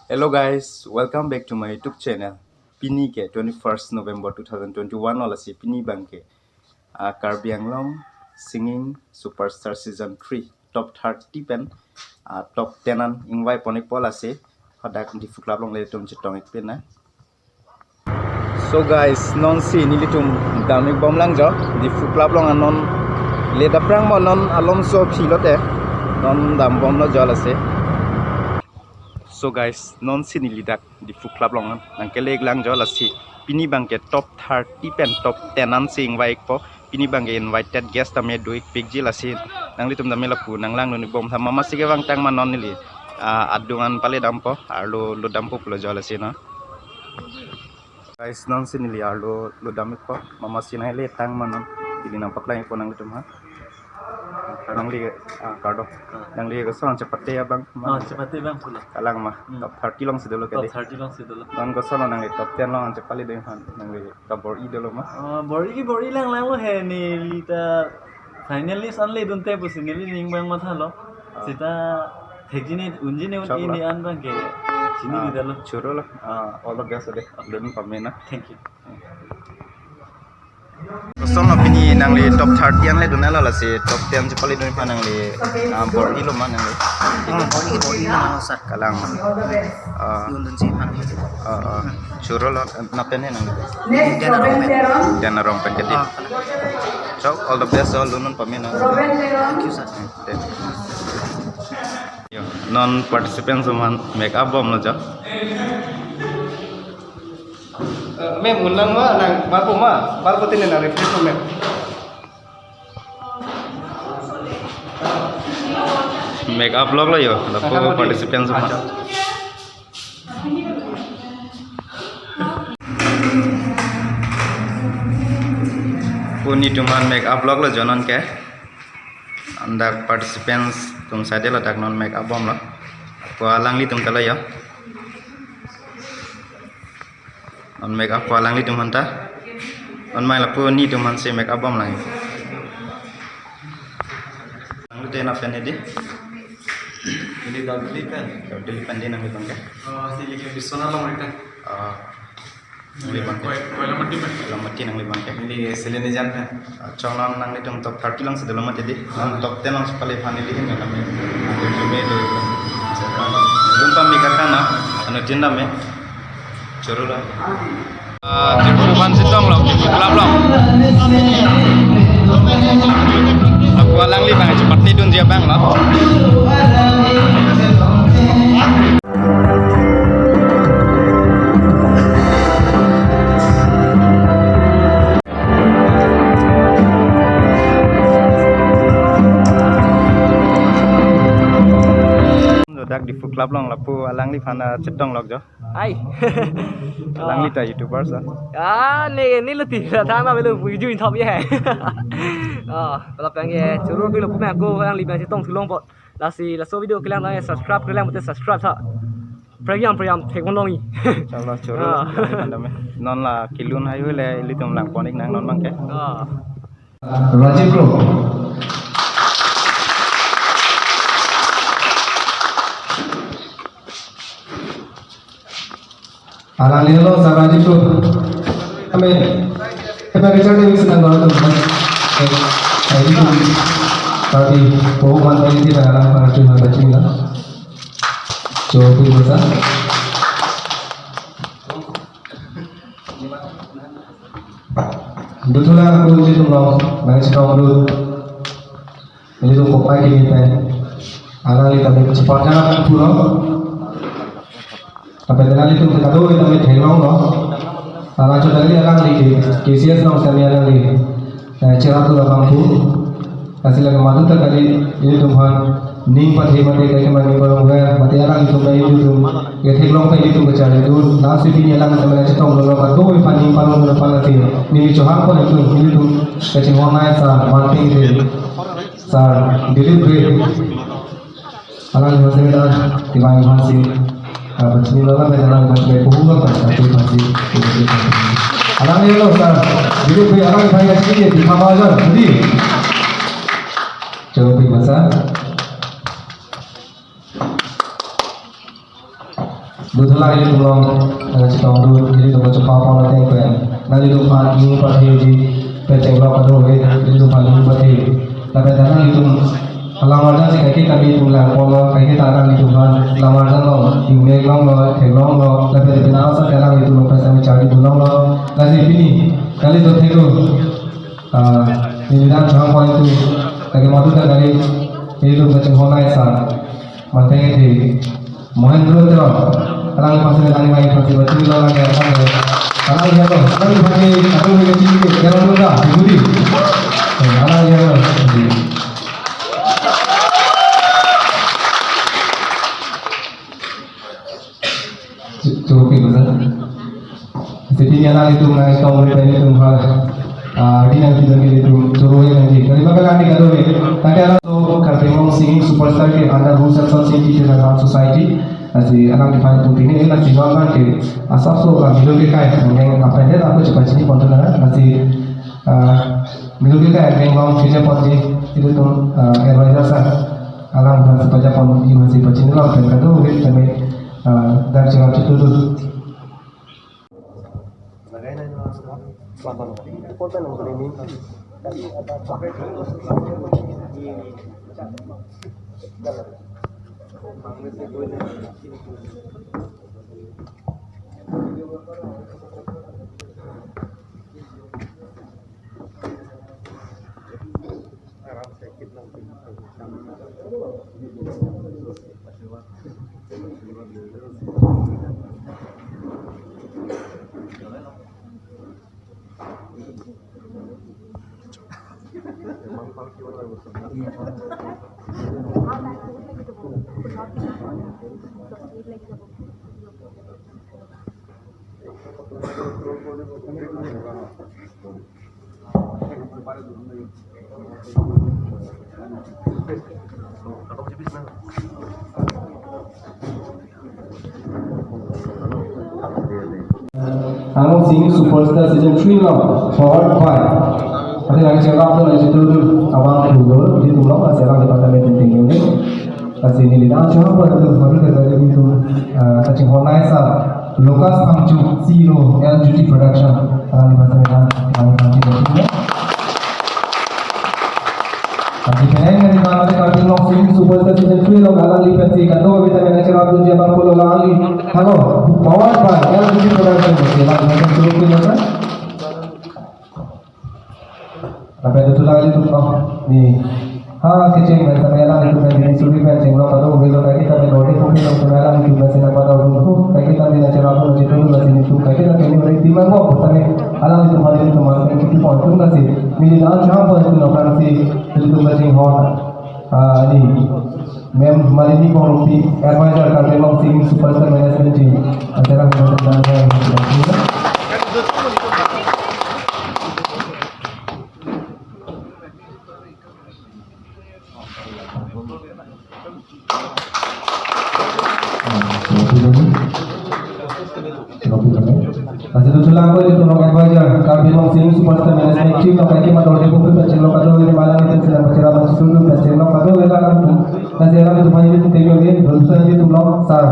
Hello guys, welcome back to my YouTube channel. Pini ke 21st November 2021 ola si Pini bangke. Karbi Anglong singing superstar season 3 top 30 pen top 10 an ingwai ponik pola si hadak di fuklap long le tum chitong ik pen na. So guys, non si nilitum damik bom lang jo di fuklap long anon le daprang mo non alom so philote non dam bom lo jol ase. So guys, non sini lidak di fuklap longan nangkele glang jola si pini bangke top 30 pen top 10 an sing waik po pini bangke invited guest tame duik pigji la si nang litum dame lapu nang lang nuni bom sama masih ke bang tang man non nili adungan pale dampo arlo lo dampo pulo jola si na guys non sini li arlo lo damik po mama sinai le tang man ili nampak lang po nang litum ha nang li kardo nang li goson cepate ya bang cepatnya bang pula. kalang mah top 30 long sidolo Top kali 30 lang sih dulu. non goson nang li top 10 long cepali deh nang li kabor idolo mah Bori lang lang lo he ni lita finally sanle dunte pusi ni ning bang matha lo. Sita thekjini unjini ini an bang ke sini di dalo. churo lo all the best deh belum pamena Thank you. goson opini nang li top 30 an le dunela la si top 10 cepali deh nang li bor ilo mah nang li Bori lang sa. kalang Yun dun si man. churo lo napene nang li dan rong pen gede so all the best all lunun pamena Thank you sir. Yo, non participants man make up bom lo ja mem ulang ma nang barpo tin na refresh ko mem make up log lo yo la po participants ma puni tuman make up log lo jonon ke anda participants tum sade la tak non make up bom la ko alang li tum kala ya non make up ko alang li tum hanta on mai la po ni tum han se make up bom lang ang lu tena pen edi Ini dah beli kan? dili pandi nang litong ke Sili ke bisona lo mereka. libang ke lamati nang libang ke Ini selene jam kan? chonglam nang litong top 30 lang se dalam edi non top 10 lang sekali pani li hin kami me do jumpa mi kakana anu tinda me chorula tipuan sitong lo kelap lo aku alang li bang seperti dun dia bang lo dak di fuklap long lapu alang li phana chetong lok jo Ai. alang li ta youtuber sa Ni leti ta ma belu video in top ye. Kalau pengen churu bi lu pun aku yang libang si tong tulong pot. La so video kalian dah subscribe kalian betul subscribe tak. Prayam thek mon longi. insyaallah choro non la kilun hayu le li tum lang ponik nang non mang ke Rajiv bro. Alang lelo sa Rajiv bro. Kami kita Richard Davis nang dorong tu. Ini tadi pengumuman ini tidak alang para cuma baca ni lah. Coba bisa. Betul lah aku itu loh, nanti kita dulu. Ini tuh kopai ini teh. Alang li tapi cepatnya pulau. Tapi dengan itu kita tahu kita mau tengok loh. Alang coba lagi alang li KCS nong seni alang li. Cerah tu alang tu. Kasih lagi madu tak kali ini tuh ning pati mati kayak mana ning kalau gue mati alang itu main itu ya tengok kayak itu bercari itu nasi ini alang sama nasi tong lalu kan tuh paling paling depan nanti ini cohan pun itu kecil warna sa manting itu sa diri gue alang masih ada timang masih begini lah macam alang masih berhubung kan tapi masih alang ini loh sa diri gue alang banyak sih di mana aja jadi coba bahasa Dutla ini tulung cekong dulu jadi tuh cepat pon nanti ke nanti tuh pagi pagi di peceng lo kado itu pagi pagi tapi jangan itu lamaran sih kayak kami itu lah kalau kayak kita akan itu kan lamaran lo email lo telepon lo tapi di mana saja sekarang itu lo pasti mencari dulu lo nanti ini kali itu itu ini dan jangan pon itu lagi madu kali itu peceng honai sah matanya di Mahendra itu Alang pasal alang main pasal betul lah yang apa ni? Alang dia tu, alang pakai aku punya cincin, jangan lupa, dibudi. Alang dia tu. Cukup itu saja. Jadi ni alang itu mengenai kaum mereka itu hal. Di nanti itu turun nanti. Kalau makan nanti kado ni, nanti alang tu kerjaan singing superstar ke under rules and society dan society. Jadi anak dipanggil untuk ini nanti jualan ke asal so milu kita yang apa ini aku cepat sini kontrol nanti milu kita yang mau kerja pasti itu tuh advisor sah alam dan sepanjang pun masih pacini lah dan kado kita kami dari jalan itu tuh Angong singing superstar season 3 lah, forward 5. Nanti lagi cakap tu lagi tu abang dulu di tulung masih orang departemen tinggi ni. Masih ni lidah cakap apa tu baru kita jadi itu kacang honai sa Lucas Pangcu Zero LGT Production orang departemen tinggi ni. Nanti pengen ni kalau kita tengok singing superstar season 3 lo kalau lihat si kado kita nak cakap tu dia bang pulau lagi. Halo, forward 5 LGT Production ni lah macam tu punya kan? Apa itu lagi tu ni kecil macam mana itu kan suri kan cenglo kalau beli lagi kita beli pun kita punya itu masih nak pada dulu kayak kita ni nak cakap apa jadi tu masih itu kayak kita ni beri timang kok tapi alam itu hari itu malam itu kita pun tu masih milih dah cakap apa itu nak nanti itu masih hot ni mem malini korupi advisor kan memang singing superstar management team antara kita dan Masih tu tulang ko itu orang advisor kami memang singing superstar management team nak kaki mata orang pun macam lo kado ini malam itu sedang bercerita macam tu macam lo kado ini lah tu nanti orang itu banyak itu tengok ni berusaha dia tu lo sar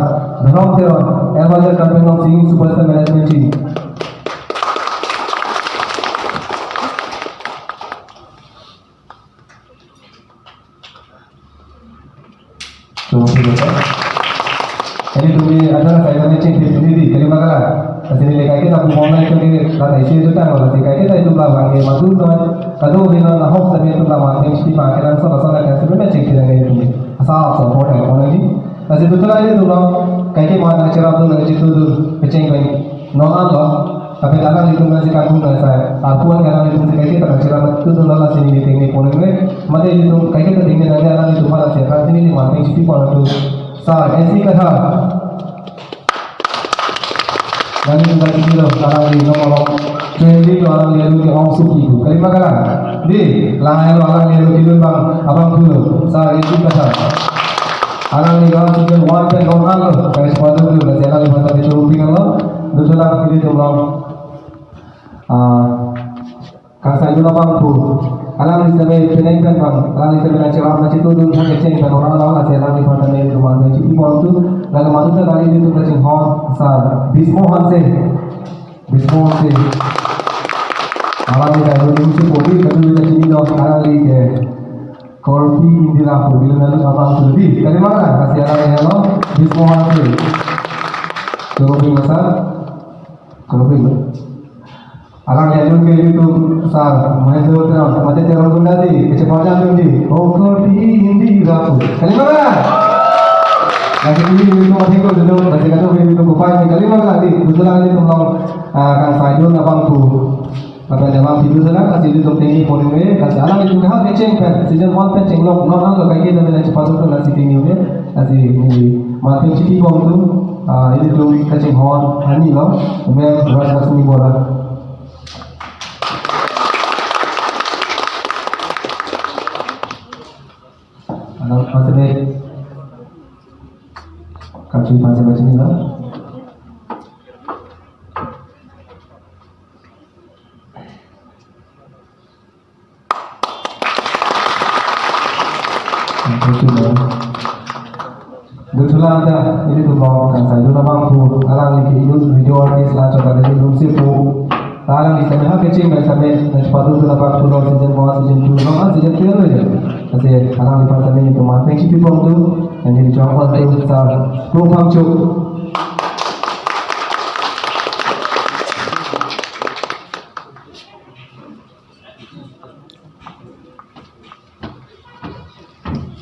berom teron advisor kami memang singing superstar management team Jadi tu ni adalah saya nak cek sendiri terima kasih. Kasi nilai kita aku mau naik ke kata isi itu kan kalau kita itu belakang ni madu tu kalau kita nak host tadi itu belakang yang mesti pakai dan soal kan sebenarnya cek tidak ni tu asal support है orang ni. Kasi tu lagi tu loh kayak mau nak cerita tu nak cerita tu kecing kan no apa tapi kalau itu masih kaku nak saya aku kan kalau itu kayak kita nak cerita tu lah sini ni tinggi pun ni macam itu kayak kita tinggi nanti kalau itu malah cerita sini ni macam mesti pun tu sah ऐसी कथा Nanti kita kira sekarang ni nomor trending orang lihat ni orang suki tu. Kali makalah, di lahir orang lihat tu bang abang tu, saya itu kata. Orang ni orang suki one pen orang lo, kayak sepatu tu, macam orang lihat tu cuci kalau, dua orang pilih tu orang. Kasih tu abang tu, alam ni sampai penai pen bang alam ni sampai nak cakap macam tu tu hang kecing pen orang lawan lah alam ni pen sampai rumah ni cik ibu tu lalu madu tu kali ni tu kecing hon sar bismohan se alam ni dah dulu mesti boleh kalau kita sini dah alam ni ke korpi Indira ko bila lalu abang tu lebih kali mana kasih alam ni hello bismohan se korpi masa korpi alam yang juga itu sar mahasiswa terang macam terang guna di kecepatan tu di okor di Indira ko kali mana lagi ini itu masih kau dulu masih kau itu kupai kali mana di betul lagi tu orang kan fayun abang tu apa nama video sana kasih itu tinggi pun ini kasih alam itu kan kecing kan season 1 kan cenglok non lo kayak gitu dengan cepat tu kasih tinggi ni kasih ini mati citi bom tu ini tu kecing hon hani lo मैं रस नहीं बोला alam masih kaji macam ni lah betul ada ini tu mau kan saya dulu bang tu alam ni itu video artis lah coba dari dulu sih tu alam ni sampai kecil sampai sepatu tu dapat tu season 1 season 2 non season 3 aja kasi alam ni pasal ni tu mati kita pun tu yang jadi jawab tu besar tu pangcuk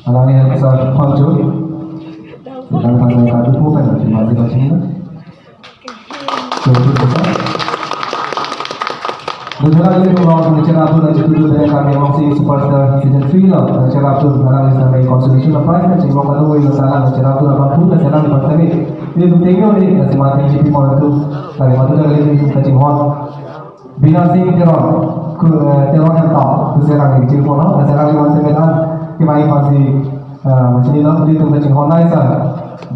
alam ni besar pangcuk dan pasal tadi pun kan masih macam ni betul besar betul lagi tu orang bicara tu dan itu dari kami masih superstar season 3 lah bicara tu dalam sampai consolation prize kan cuma kalau itu salah bicara tu dapat pun dan salah pasal ini tu tengok ni kasi mati GP mau tu dari mati dah lagi tu kacing hot bina sing teron teron yang tak tu serang lagi ciri pun dan serang lagi masih benar kemai masih macam ni lah tu kacing hot naik sah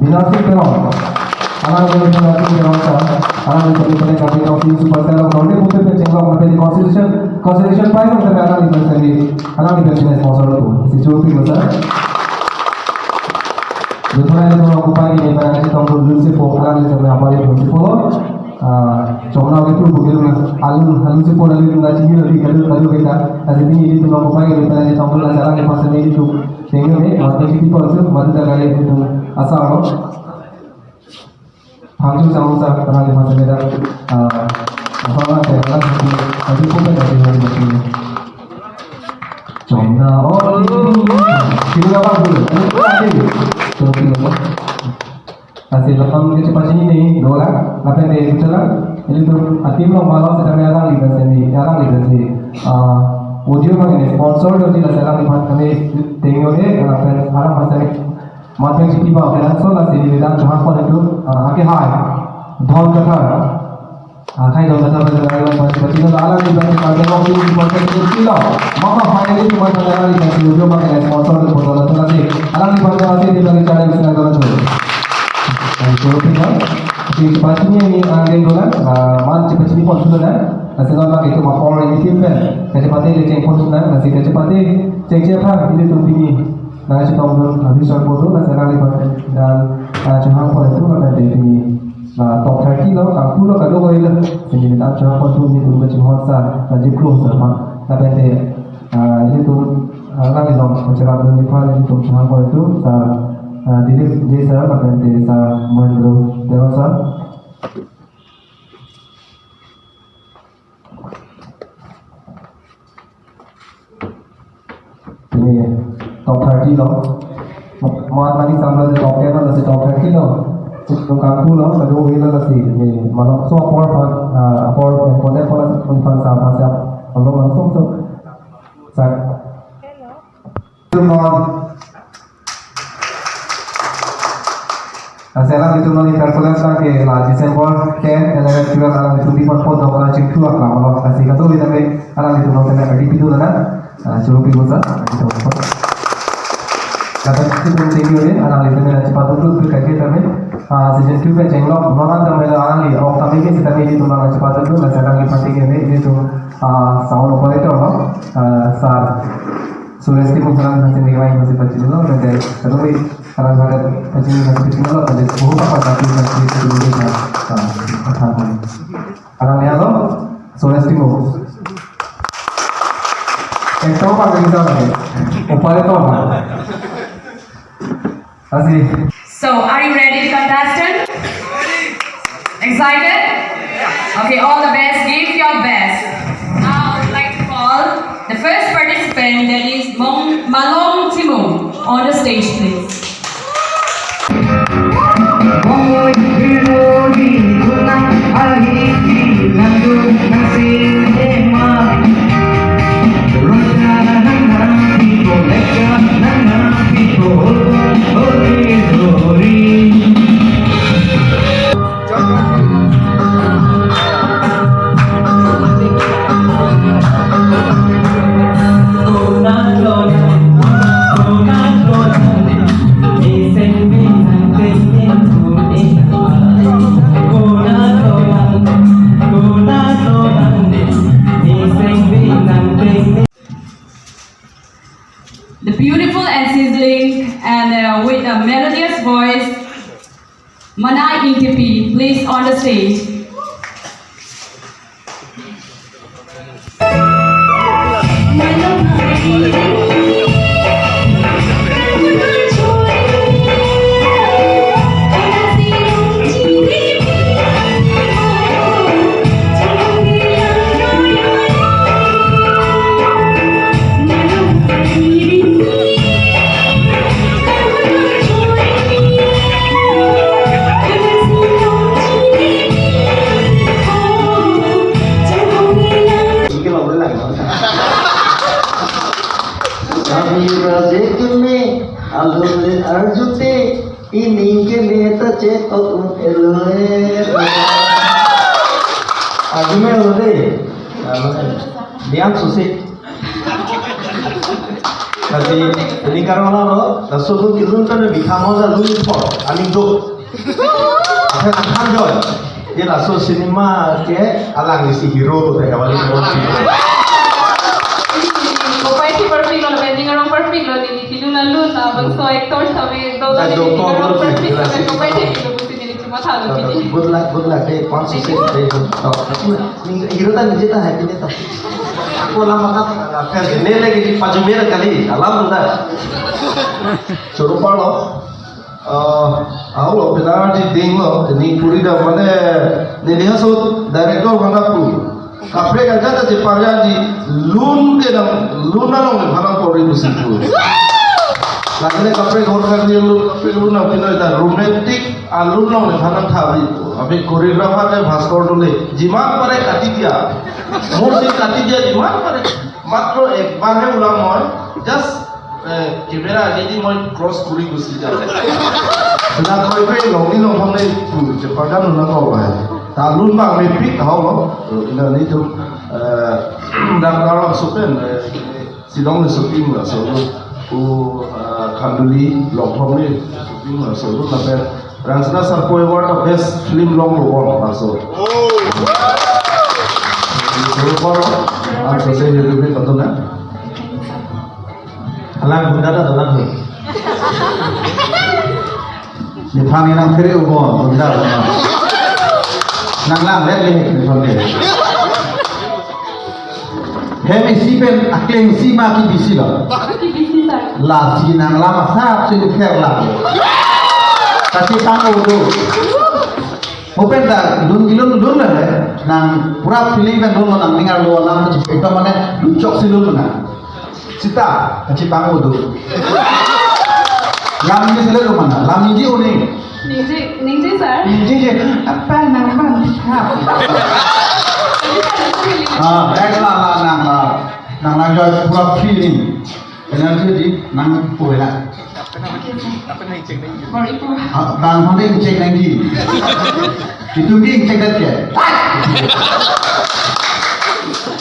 bina sing teron anak boleh bina sing teron sah anak boleh kami kami superstar orang ni mungkin bercengkok macam di consolation prize tu sampai anak ni bercengkok sponsor tu si cuci besar betul ada orang kupai ni banyak kita dulu sih anak ni sampai apa dia tu pun cuma itu begitu alun sih pun alun nak ciri lagi kalau kita ada ni itu orang kupai ni banyak kita dulu anak ni pasal ni itu tengok ni macam kita pun tu macam kali itu asal orang Hangzhou sama pernah di masa beda apa lah saya kan tadi pun ada di macam ni China oh kita apa dulu tadi kita hasil lepas cepat ini dolar apa yang kita lah ini tu atim lo malam sedang orang lihat sini audio macam ni sponsor tu tidak sedang lihat kami tengok ni orang masa माध्यम से टीपा अपने अंसों का सीधी विधान जहाँ पर itu आगे हाय धौल कथा खाई धौल कथा बजे लगा बच्ची तो आला की बात करते हैं कि स्पॉन्सर को किलो मौका फाइनली तुम्हारे साथ आला की वीडियो में क्या स्पॉन्सर को बोला तो ना आला की बात आती है तो चाहे इसका गलत हो तो ठीक है कि पांचवी ini आगे बोला मान cepat pun sudah nasi lama itu makor ini timpen kecepatan dia cek pun sudah nasi kecepatan cek siapa ini tu tinggi nasi tahun habis aku tu nasi lagi dan jangan pun itu ada di sini top 30 lo aku lo kalau kau itu jadi tak jangan pun tu ni tu macam hosa jadi close sama tapi ini tu lagi lo macam apa ni pun itu jangan pun itu jadi dia saya tapi dia saya menurut dia saya ini top 30 lo mau tadi sampai top 10 lo masih top 30 lo untuk kaku lo kalau ini lo sih ini malam so apor pun sama siap kalau langsung tu saya Sekarang itu nanti kalkulasi ke lah Desember 10, 11, 12 alam itu di mana pun orang cek tu lah kalau kasih kata kita ke alam itu nanti ada di pintu mana cukup pintu sah itu kata kita tinggi ni anak itu ni cepat tu kaki kami season 2 में चेंगलो normal तो मेरे आने ली और कमी भी सितमी जी तुम्हारा cepat tu मैं sedang di parti ini tu sound operator lo sar Sulesti pembukaan hasil nilai masih pasti dulu dan tapi karena sangat pasti masih dulu ada sebuah apa tapi masih dulu kita akan karena ni lo Sulesti mau itu apa kita lagi operator asih. So, are you ready, contestant? Excited? Okay, all the best. Give your best. Now, I would like to call the first participant, that is Malong Timon, on the stage, please. The beautiful and sizzling and with a melodious voice, Manai Intipi, please on the stage. ini kini tercetok eloe. Ajume lode, diam susik. Tapi ini karena lo, dasar kilun kan lebih kamu dah lupa por, aling do. Apa yang kan joy? Dia dasar sinema ke alang isi hero tu dah kawali hero sih. Perfect lo pending orang perfect lo ni kilun lalu na bangsa actor sabi do orang perfect sabi kopay lo buti ni cuma thalo pini. Good luck deh, konsis deh. Hero tan nije tan happy deh. Aku lama kan, kan ini lagi di pajumir kali, alhamdulillah. Suruh lo, lo benar di ding lo, ini puri dah mana, ini dia so director mana pun. Kapre kan jatuh di parja di lun ke dalam lunang lo mana pori musim tu. Lagi ni kapre orang kan dia lun nak kita dah romantic, lunang lo mana thabi. Abi koreografer ne Bhaskar डोले जिमान पारे काटी दिया मोर से काटी दिया जिमान पारे मात्र एक बार है उलाम मैं जस्ट कैमरा आगे दी मैं क्रॉस पूरी गुस्सी जाते ना कोई पे लोगी लोग हमने जो पढ़ा ना को है तालुन बाग में पिक हाउ लो इन नहीं तो दांगारा सुपेन सिलोंग ने सुपिंग ला सो वो खांडुली लोगों ने सुपिंग ला सो ना पे Ransana Sarpo Award of Best Film Long Award also. I'm so sorry you will be betul na. Alang bunda dah alang ni. Ni phang yang kiri ubon bunda. Nang lang leh ni phang ni. Hemi si pen akling si ma ki bisi lah. La si nang lama sah si kher lah. Kasih tahu tu, open dah, dun lah, nang pura feeling kan dun nang dengar luar nang tu, itu mana lucok si dun nang, cita kasih tahu tu, lam ni selalu mana, lam ni je ni, Ninja sir. ni je, apa nang mana, nang joy pura feeling, energy di nang pura lah. Bang Honding cek lagi. Itu dia cek lagi.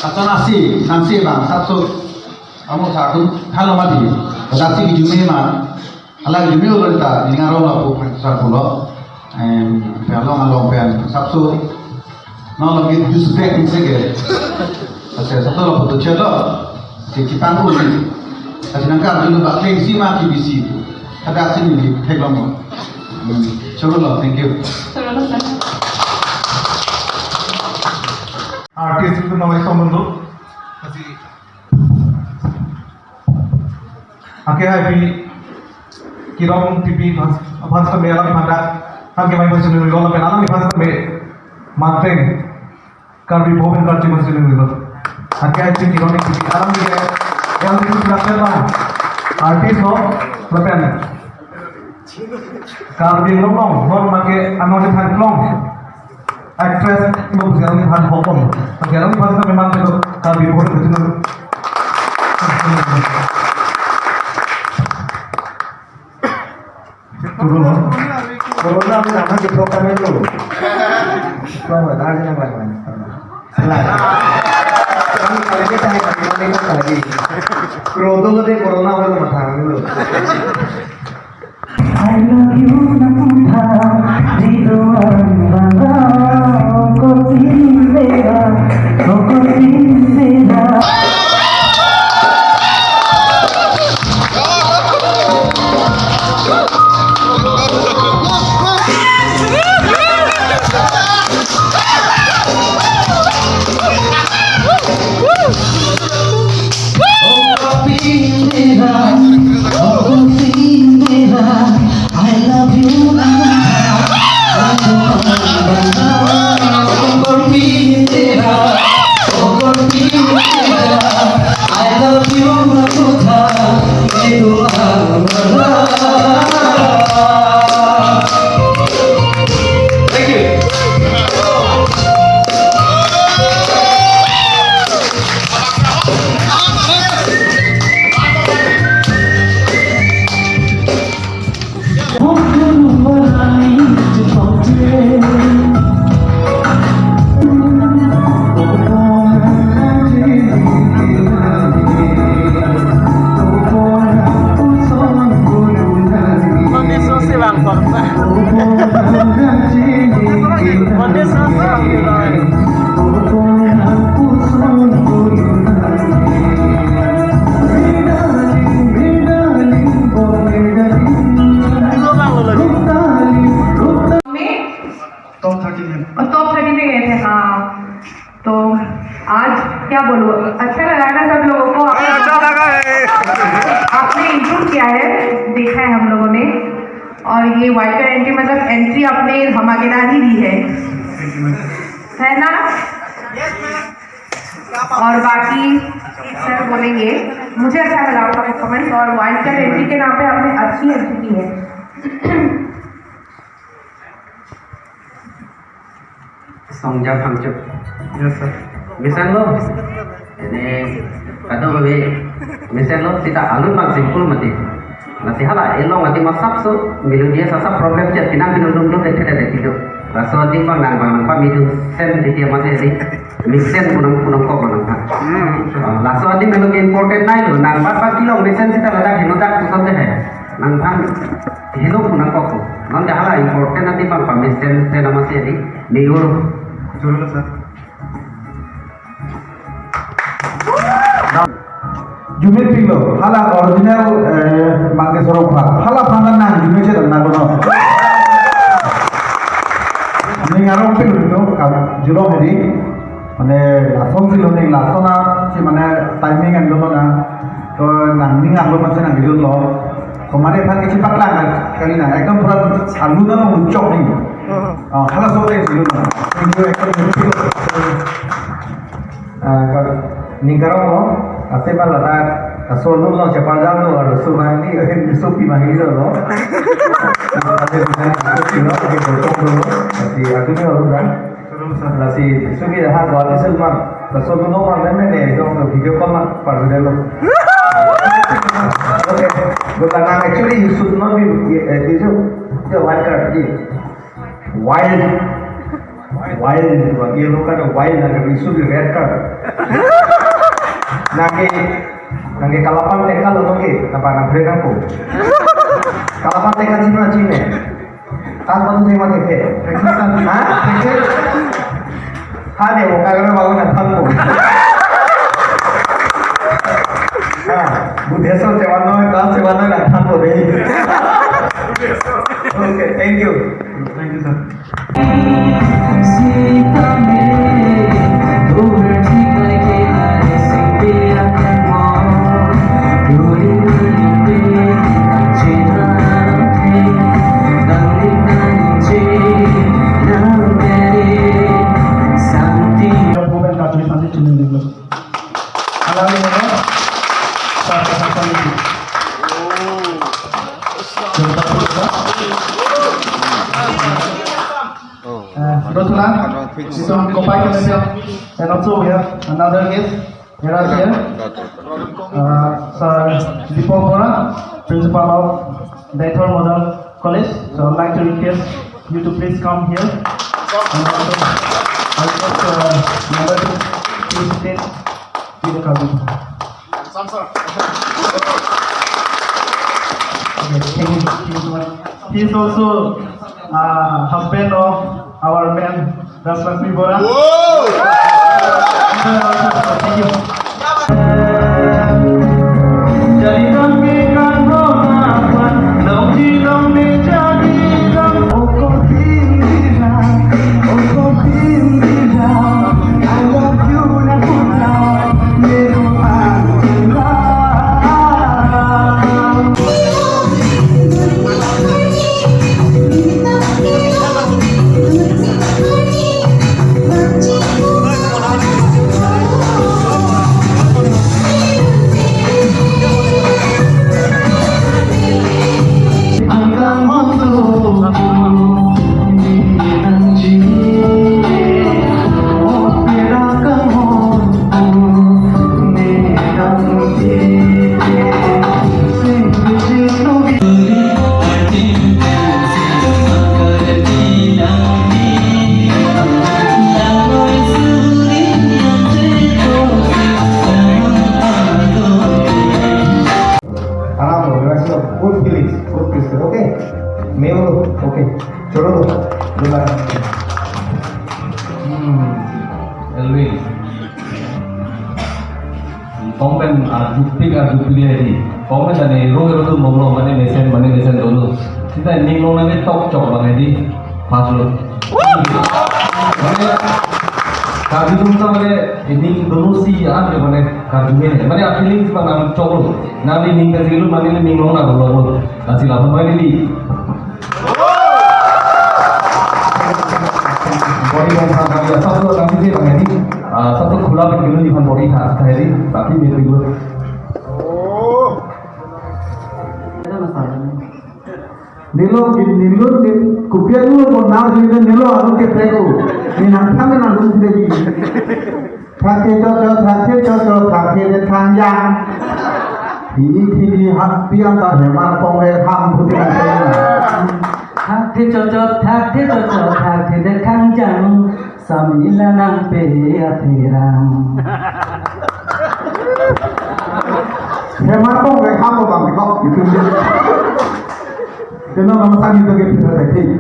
Atau nasi bang. Satu, kamu satu. Kalau mati, nasi di Jume mah. Alang jumi ulun ta lingaro la pu sa pulo. Pelong along pen sabsu. No lagi dispek ni sege. Asal satu la pu chelo. Kita pun ni. Asal nangkar dulu tak kleng sima KBC. Ada sini di Teglong. Coba thank you. Artis itu namanya Somondo. Masih. Akhirnya hari kirong TV bahas kami alam pada kami main masih nunggu kalau alam bahas kami manteng kami bohong kerja masih nunggu. Akhirnya hari kirong TV alam dia yang itu berapa artis ho lepas kami long non pakai anonim long actress itu sekarang ini han hokom sekarang ini bahasa memang itu kami bohong kerja nunggu. Corona में जाना कितना करने लो कौन बता रहे हैं भाई सलाह कहीं करेंगे चाहे कहीं नहीं करेंगे क्रोधों को दे कोरोना वाले मत आने लो I love you नमूना जीरो अंबारा कोई मेरा कोई मेरा तो आज क्या बोलूँ अच्छा लगा ना सब लोगों को अच्छा लगा है आपने इंप्रूव किया है देखा है हम लोगों ने और ये वाइल्ड कार्ड एंट्री मतलब एंट्री आपने धमाकेदार ही दी है ना और बाकी सर बोलेंगे मुझे अच्छा लगा आपका परफॉर्मेंस और वाइल्ड कार्ड एंट्री के नाम पे आपने अच्छी एंट्री की है Songjak Hamcuk. Yes, sir. Misan lo, ini kata babi, misan lo tidak alun bang simpul mati. Nasi hala, elong mati masak so, milu dia sasa problem jet, pinang minum dum dek tidak tidur. Rasul di bang nang bang nampak milu sen di dia mati di, mixen punang kok punang pak. Rasul di milu important naik lo, nang bat kilo mixen kita ledak hinodak tu sampai hai. Nang tham hino punang kok. Non dah hala important nanti bang pamisen sen nama si di milu. Jurul sir. Jumit pilo, hala original mangke sorok hala pangan nang jumit sih dan nagono. Ini ngarong pilo itu, jurong ini, mana langsung pilo nih langsung si mana timing yang dulu na, to nang nih ngarong macam nang jurul lo, kemarin kan kecipat lah kali na, ekdom pura alu na ucok nih. Hala sore jurul na, ini ekdom jumit pilo. Ningkarong lo, asal bala tak, asal lo cepat jalan lo, asal mahini, supi mahini lo. Asal supi lo, asal potong lo, asal aku ni orang kan, asal supi dah buat asal mah, asal lo mana ni, itu video call mah pada lo. Okay, bukan actually you should not be this the wild card ni, wild, ये लोग का तो wild ना कभी should be red card. Nanti kalapan tekal loh nanti, apa nak beri aku? Kalau pakai kaji macam ni, tanpa tu saya pakai ke? Hanya muka kalau bawa nak tahu. Budesal cewano, kalau cewano nak tahu deh. Okay, thank you. Thank you, sir. Kebetulan, Sistem Kopai Commercial, and also we have another guest here, Sir Deepak Bora, Principal of Bethel Model College. So I'd like to request you to please come here. And also, I'll just member to please state to the cabin. Okay, thank you so much. He is also husband of our man Daswati Bora. Thank you. Good feelings, good picture, okay? Male, okay. Choro, gimana? Elwin, komen bukti ini. Komen dari roh itu mau mana nesen dulu. Kita ini mau nanti tok bang ini pas lo. Kali itu mana ini dulu sih ada mana kali mana feeling mana coklo. Nanti nih kasih lu mana ini mau nggak lo kasih lapor mana ini. Body yang sangat biasa tuh nanti sih bang ini satu gula begini di body khas kayak ini tapi mirip gue. Nilo kupiah lu mau naik juga nilo alu ke prego. Ini nanti kami nanti lagi. Thake cocok de kanjang. Ini hati antara hemat pengwe ham putih nanti. Thake cocok de kanjang. Samila nang pe atirang. Hemat pengwe ham bang kok itu. Kena nama tadi tu kita tadi.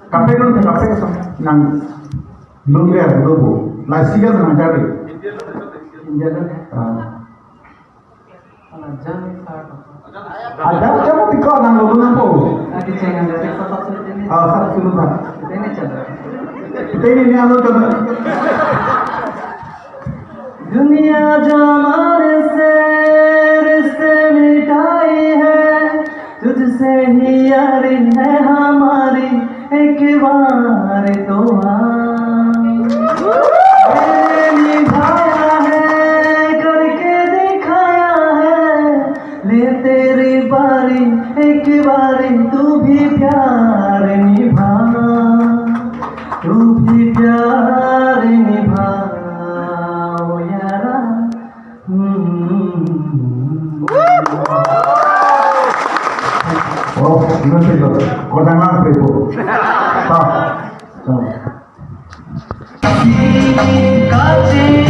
Kafe tu kafe nang lungger dulu. Nasihat nang jadi. India tu. Ada macam tu kau nang lungger apa? Adi jangan dari satu ini. Satu sudut tak. Ini cakap. Kita ini anu coba. दुनिया जमाने से रिश्ते मिटाई है तुझसे ही यारी है हमारी एक बार तो निभाया है करके दिखाया है ले तेरी बारी एक बारी तू भी प्यार निभा तू भी प्यार निभा Oh, ini sih tu. Kau jangan pergi. Tak. Kasih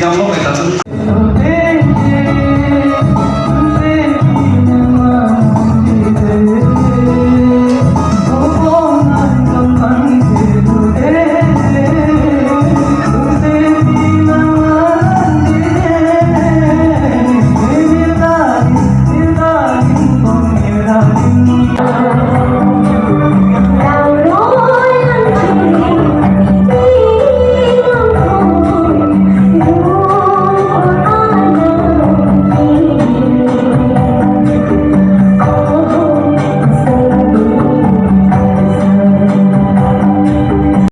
Sidang lo kita tuh